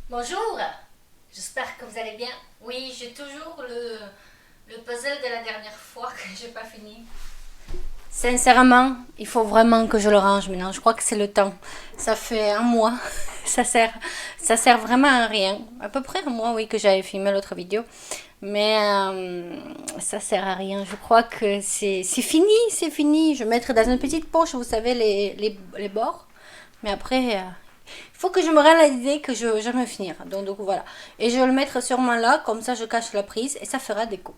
Bonjour, j'espère que vous allez bien. Oui, j'ai toujours le puzzle de la dernière fois que j'ai pas fini. Sincèrement, il faut vraiment que je le range maintenant. Je crois que c'est le temps. Ça fait un mois. Ça sert vraiment à rien. À peu près un mois, oui, que j'avais filmé l'autre vidéo. Mais ça sert à rien. Je crois que c'est fini, c'est fini. Je vais mettre dans une petite poche, vous savez, les bords. Mais après, il faut que je me rende à l'idée que je vais me finir. Donc voilà. Et je vais le mettre sûrement là, comme ça je cache la prise et ça fera déco.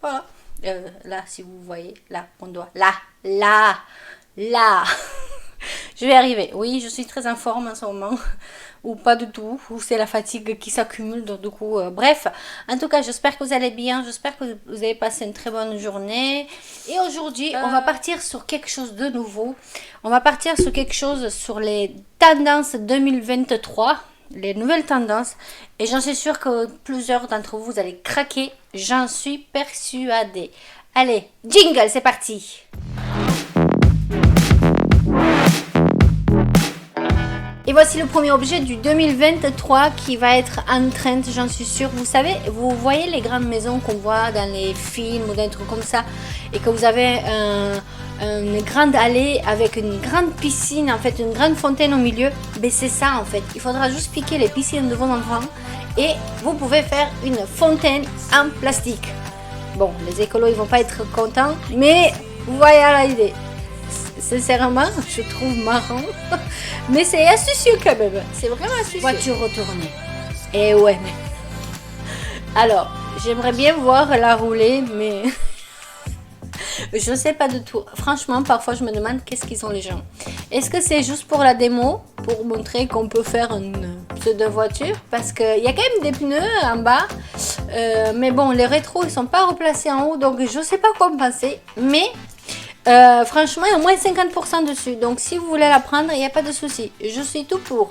Voilà. Là, si vous voyez, là, mon doigt. Là. Je vais arriver. Oui, je suis très en forme en ce moment. Ou pas du tout. Ou c'est la fatigue qui s'accumule. Donc, du coup, bref. En tout cas, j'espère que vous allez bien. J'espère que vous avez passé une très bonne journée. Et aujourd'hui, on va partir sur quelque chose de nouveau. On va partir sur quelque chose sur les tendances 2023. Les nouvelles tendances. Et j'en suis sûre que plusieurs d'entre vous, vous allez craquer. J'en suis persuadée. Allez, jingle, c'est parti. Et voici le premier objet du 2023 qui va être en trend, j'en suis sûre. Vous savez, vous voyez les grandes maisons qu'on voit dans les films ou des trucs comme ça, et que vous avez une grande allée avec une grande piscine, en fait une grande fontaine au milieu. Ben c'est ça en fait. Il faudra juste piquer les piscines de vos enfants et vous pouvez faire une fontaine en plastique. Bon, les écolos ils vont pas être contents, mais vous voyez l'idée. Sincèrement, je trouve marrant. Mais c'est astucieux quand même. C'est vraiment astucieux. Voiture retournée. Et ouais, mais... Alors, j'aimerais bien voir la rouler, mais... je sais pas du tout. Franchement, parfois, je me demande qu'est-ce qu'ils ont les gens. Est-ce que c'est juste pour la démo, pour montrer qu'on peut faire une pseudo-voiture? Parce qu'il y a quand même des pneus en bas. Mais bon, les rétros, ils sont pas replacés en haut. Donc, je sais pas quoi me penser. Mais... franchement, il y a au moins 50% dessus. Donc, si vous voulez la prendre, il n'y a pas de souci. Je suis tout pour.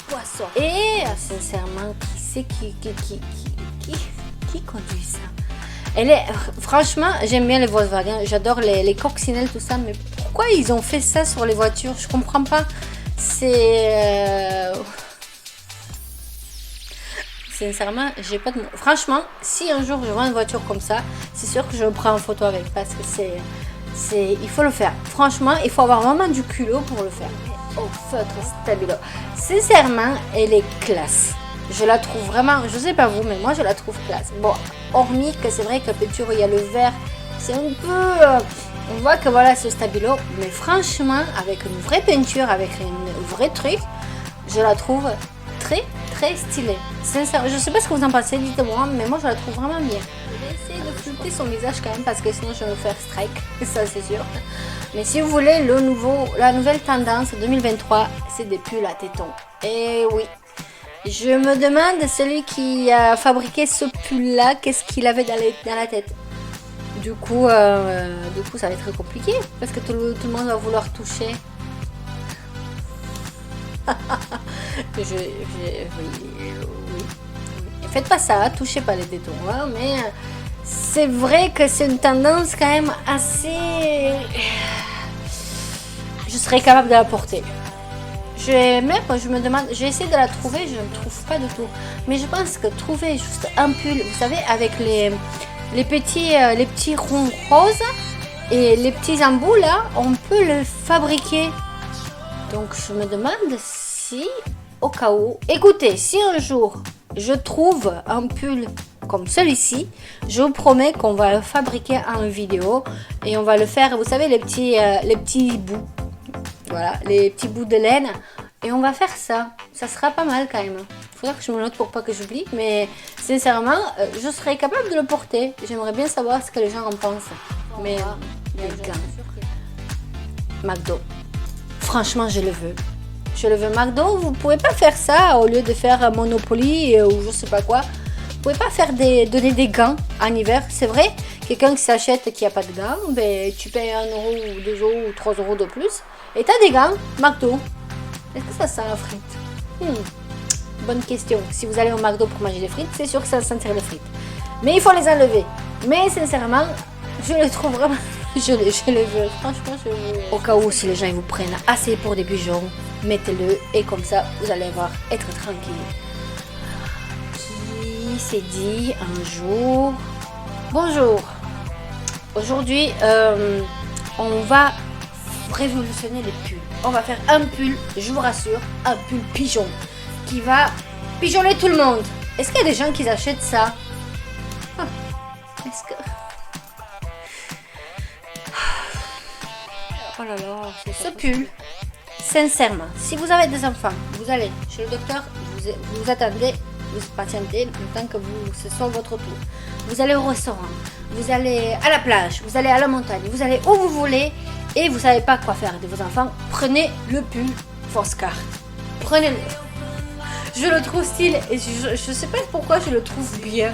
Poisson. Et sincèrement, qui c'est qui conduit ça? Franchement, j'aime bien les Volkswagen. J'adore les coccinelles, tout ça. Mais pourquoi ils ont fait ça sur les voitures? Je comprends pas. Sincèrement, j'ai pas de mots. Franchement, si un jour je vois une voiture comme ça, c'est sûr que je me prends en photo avec. Parce que il faut le faire. Franchement, il faut avoir vraiment du culot pour le faire. Au feutre stabilo. Sincèrement, elle est classe. Je la trouve vraiment, je sais pas vous, mais moi je la trouve classe. Bon, hormis que c'est vrai que la peinture, il y a le vert, c'est un peu... on voit que voilà, ce stabilo. Mais franchement, avec une vraie peinture, avec un vrai truc, je la trouve très stylée. Sincèrement, je sais pas ce que vous en pensez, dites-moi, mais moi je la trouve vraiment bien. Je vais essayer de flouter son visage quand même parce que sinon je vais me faire strike, ça c'est sûr. Mais si vous voulez la nouvelle tendance 2023, c'est des pulls à tétons. Et oui, je me demande celui qui a fabriqué ce pull là, qu'est-ce qu'il avait dans la tête. Du coup, ça va être compliqué parce que tout le monde va vouloir toucher. Oui. Faites pas ça, touchez pas les tétons, hein, mais c'est vrai que c'est une tendance quand même assez... Je serais capable de la porter. Je me demande, j'ai essayé de la trouver, je ne trouve pas du tout. Mais je pense que trouver juste un pull, vous savez, avec les petits ronds roses et les petits embouts là, on peut le fabriquer. Donc je me demande si, au cas où... Écoutez, si un jour je trouve un pull comme celui-ci, je vous promets qu'on va le fabriquer en vidéo. Et on va le faire, vous savez, les petits bouts. Voilà, les petits bouts de laine. Et on va faire ça. Ça sera pas mal quand même. Il faudra que je me note pour pas que j'oublie. Mais sincèrement, je serais capable de le porter. J'aimerais bien savoir ce que les gens en pensent. Mais les gants. McDo. Franchement, je le veux. Je le veux. McDo, vous pouvez pas faire ça au lieu de faire Monopoly ou je sais pas quoi. Vous pouvez pas faire donner des gants en hiver. C'est vrai, quelqu'un qui s'achète qui a pas de gants, ben, tu payes 1 euro ou 2 euros ou 3 euros de plus. Et t'as des gants, McDo. Est-ce que ça sent la frite? Bonne question. Si vous allez au McDo pour manger des frites, c'est sûr que ça sentirait les frites. Mais il faut les enlever. Mais sincèrement, je le trouve vraiment... Je le veux, franchement, je le veux. Au cas où, si les gens ils vous prennent assez pour des pigeons, mettez-le et comme ça, vous allez voir, être tranquille. qui s'est dit un jour, bonjour, aujourd'hui on va révolutionner les pulls. On va faire un pull, je vous rassure, un pull pigeon qui va pigeonner tout le monde. Est-ce qu'il y a des gens qui achètent ça? Est-ce que... Oh là là, ce pull, sincèrement, si vous avez des enfants, vous allez chez le docteur, vous attendez, vous patientez le temps que ce soit votre tour. Vous allez au restaurant, vous allez à la plage, vous allez à la montagne, vous allez où vous voulez et vous savez pas quoi faire de vos enfants, prenez le pull Foscart. Prenez-le. Je le trouve stylé et je sais pas pourquoi je le trouve bien.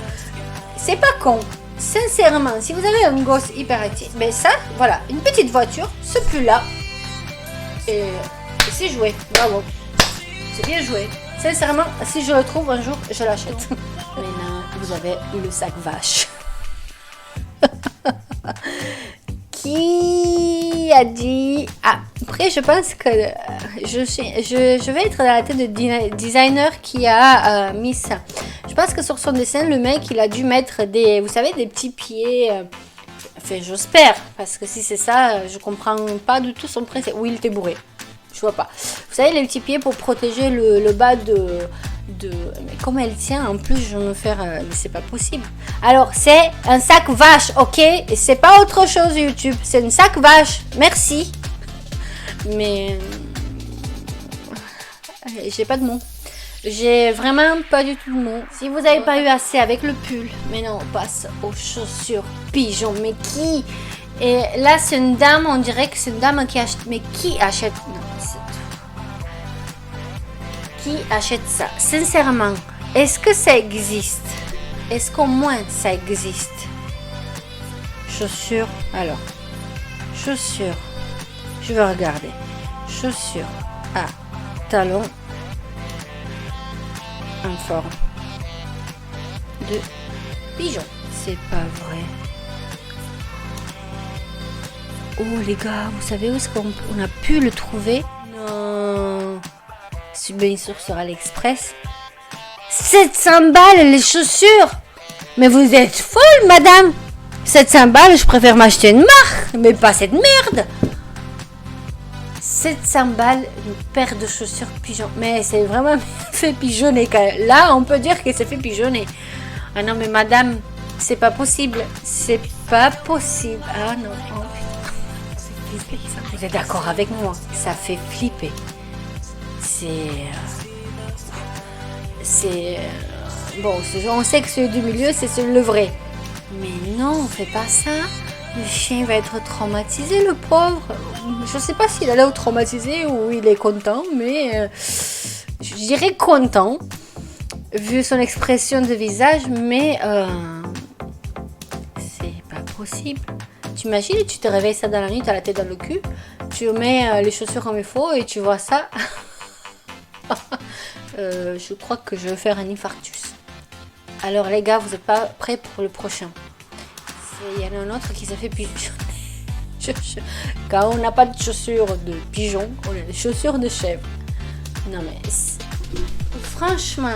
C'est pas con. Sincèrement, si vous avez un gosse hyperactif, mais ça, voilà, une petite voiture, ce pull-là, et c'est joué. Bravo. C'est bien joué. Sincèrement, si je le trouve un jour, je l'achète. Maintenant, vous avez le sac vache. Qui a dit... Ah, après, je pense que je vais être dans la tête de designer qui a mis ça. Je pense que sur son dessin, le mec, il a dû mettre des, vous savez, des petits pieds. Enfin, j'espère, parce que si c'est ça, je comprends pas du tout son principe. Oui, il était bourré. Je vois pas. Vous savez, les petits pieds pour protéger le bas de... Mais comme elle tient, en plus, je vais me faire... mais c'est pas possible. Alors, c'est un sac vache, ok? Et c'est pas autre chose, YouTube. C'est un sac vache. Merci. Mais... j'ai pas de mots. J'ai vraiment pas du tout de mots. Si vous n'avez pas eu assez avec le pull, maintenant on passe aux chaussures pigeons. Mais qui? Et là, c'est une dame, on dirait que c'est une dame qui achète. Mais qui achète? Non, qui achète ça? Sincèrement, est-ce que ça existe? Est-ce qu'au moins ça existe? Chaussures, alors. Chaussures. Je vais regarder. Chaussures à talons en forme de pigeon. C'est pas vrai. Oh les gars, vous savez où est-ce qu'on a pu le trouver? Non. C'est bien sûr sur AliExpress. 700 balles les chaussures. Mais vous êtes folle, madame. 700 balles, je préfère m'acheter une marque, mais pas cette merde. 700 balles, une paire de chaussures pigeon. Mais c'est vraiment fait pigeonner. Là, on peut dire que c'est fait pigeonner. Ah non, mais madame, c'est pas possible. C'est pas possible. Ah non. Oh, putain. Vous êtes d'accord avec moi? Ça fait flipper. Bon, on sait que celui du milieu, c'est le vrai. Mais non, on fait pas ça. Le chien va être traumatisé, le pauvre. Je sais pas s'il a l'air traumatisé ou il est content, mais je dirais content, vu son expression de visage, mais c'est pas possible. Tu imagines, tu te réveilles ça dans la nuit, t'as la tête dans le cul, tu mets les chaussures comme il faut et tu vois ça. Je crois que je vais faire un infarctus. Alors les gars, vous n'êtes pas prêts pour le prochain? Il y en a un autre qui s'est fait pigeonner. Quand on n'a pas de chaussures de pigeon, on a des chaussures de chèvre. Non mais franchement,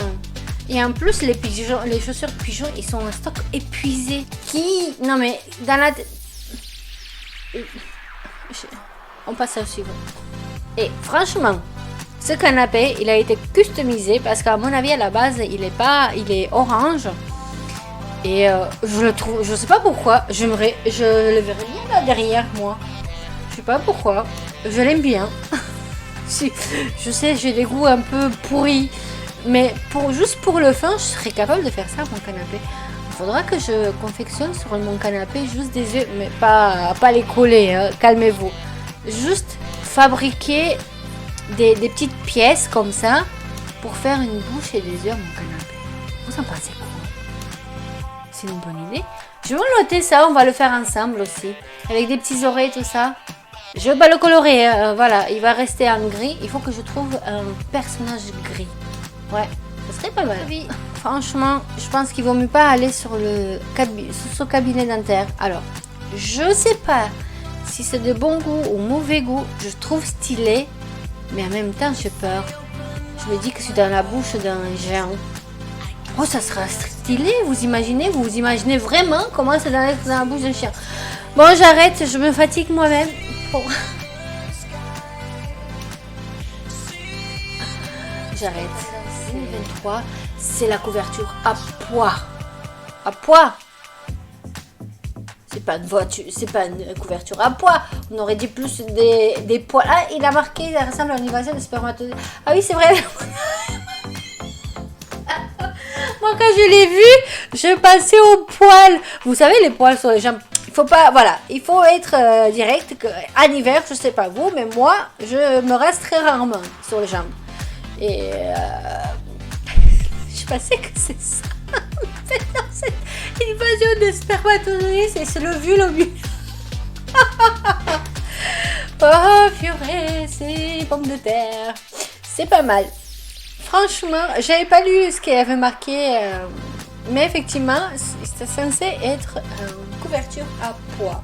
et en plus les chaussures de pigeon, ils sont en stock épuisé. Non mais dans la on passe au suivant. Et franchement, ce canapé, il a été customisé parce qu'à mon avis à la base il est orange. Et je le trouve, je sais pas pourquoi, je le verrais bien là derrière moi. Je sais pas pourquoi, je l'aime bien. Je sais, j'ai des goûts un peu pourris, mais juste pour le fun, je serais capable de faire ça à mon canapé. Il faudra que je confectionne sur mon canapé juste des yeux, mais pas les coller, hein, calmez-vous. Juste fabriquer des petites pièces comme ça pour faire une bouche et des yeux à mon canapé. Vous en pensez quoi? C'est une bonne idée. Je vais noter ça, on va le faire ensemble aussi. Avec des petits oreilles, tout ça. Je vais pas le colorer, voilà, il va rester en gris. Il faut que je trouve un personnage gris. Ouais, ça serait pas mal. Oui. Franchement, je pense qu'il vaut mieux pas aller sur ce cabinet dentaire. Alors, je sais pas si c'est de bon goût ou mauvais goût. Je trouve stylé, mais en même temps, j'ai peur. Je me dis que c'est dans la bouche d'un géant. Oh, ça sera stylé, vous imaginez vraiment comment ça doit être dans la bouche d'un chien. Bon, j'arrête, je me fatigue moi-même. Bon. J'arrête. 2023, c'est la couverture à poids. À poids. C'est pas une voiture, c'est pas une couverture à poids. On aurait dit plus des poils. Ah, il a marqué, ça ressemble à l'anniversaire de spermatozoïdes. Ah oui, c'est vrai. Moi, quand je l'ai vu, je passais aux poils. Vous savez, les poils sur les jambes. Il faut pas, voilà, il faut être direct. En hiver, je sais pas vous, mais moi, je me rase très rarement sur les jambes. Et je pensais que c'est ça. Non, c'est une invasion de spermatozoïdes, c'est le vulve. Oh purée, c'est pommes de terre. C'est pas mal. Franchement, j'avais pas lu ce qu'il avait marqué, mais effectivement, c'est censé être une couverture à poids.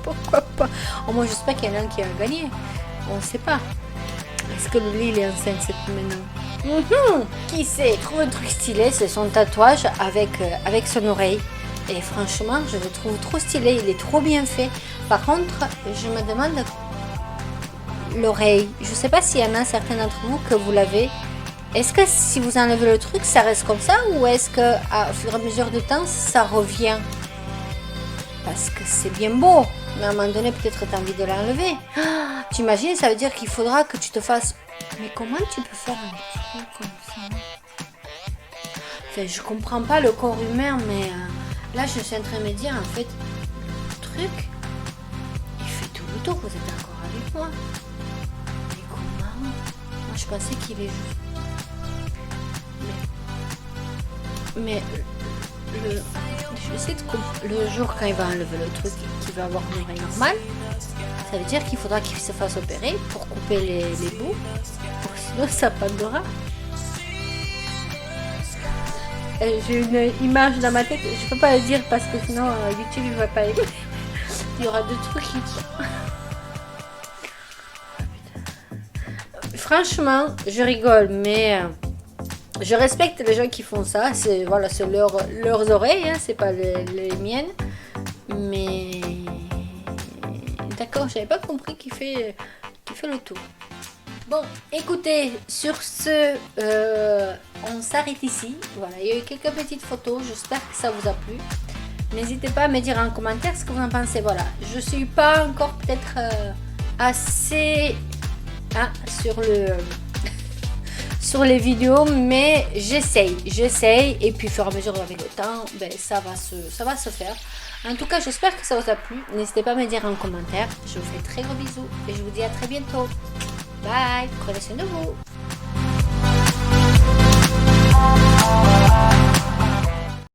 Pourquoi pas? Oh, moi, j'espère qu'il y en a un qui a gagné. On sait pas. Est-ce que Lily il est enceinte cette maintenant? Qui sait? Trouve un truc stylé, c'est son tatouage avec son oreille. Et franchement, je le trouve trop stylé, il est trop bien fait. Par contre, je me demande l'oreille. Je sais pas s'il y en a certains d'entre vous que vous l'avez. Est-ce que si vous enlevez le truc, ça reste comme ça? Ou est-ce que au fur et à mesure du temps, ça revient? Parce que c'est bien beau. Mais à un moment donné, peut-être tu as envie de l'enlever. Ah, t'imagines, ça veut dire qu'il faudra que tu te fasses... Mais comment tu peux faire un truc comme ça? Enfin, je comprends pas le corps humain, mais là, je suis en train de me dire, en fait, le truc, il fait tout le tour, vous êtes d'accord avec moi? Mais comment? Moi, je pensais qu'il est juste... Mais je vais essayer de comprendre. Le jour quand il va enlever le truc, qu'il va avoir une oreille normale, ça veut dire qu'il faudra qu'il se fasse opérer pour couper les bouts, pour que sinon ça pendera. J'ai une image dans ma tête, je peux pas le dire parce que sinon YouTube il va pas aimer. Il y aura deux trucs qui... Franchement, je rigole, mais je respecte les gens qui font ça. C'est voilà, c'est leurs oreilles, hein, c'est pas les miennes. Mais d'accord, j'avais pas compris qu'il fait le tour. Bon, écoutez, sur ce, on s'arrête ici. Voilà, il y a eu quelques petites photos. J'espère que ça vous a plu. N'hésitez pas à me dire en commentaire ce que vous en pensez. Voilà, je suis pas encore peut-être assez sur les vidéos, mais j'essaye. Et puis, au fur et à mesure avec le temps, ben, ça va se faire. En tout cas, j'espère que ça vous a plu. N'hésitez pas à me dire en commentaire. Je vous fais très gros bisous et je vous dis à très bientôt. Bye, prenez soin de vous.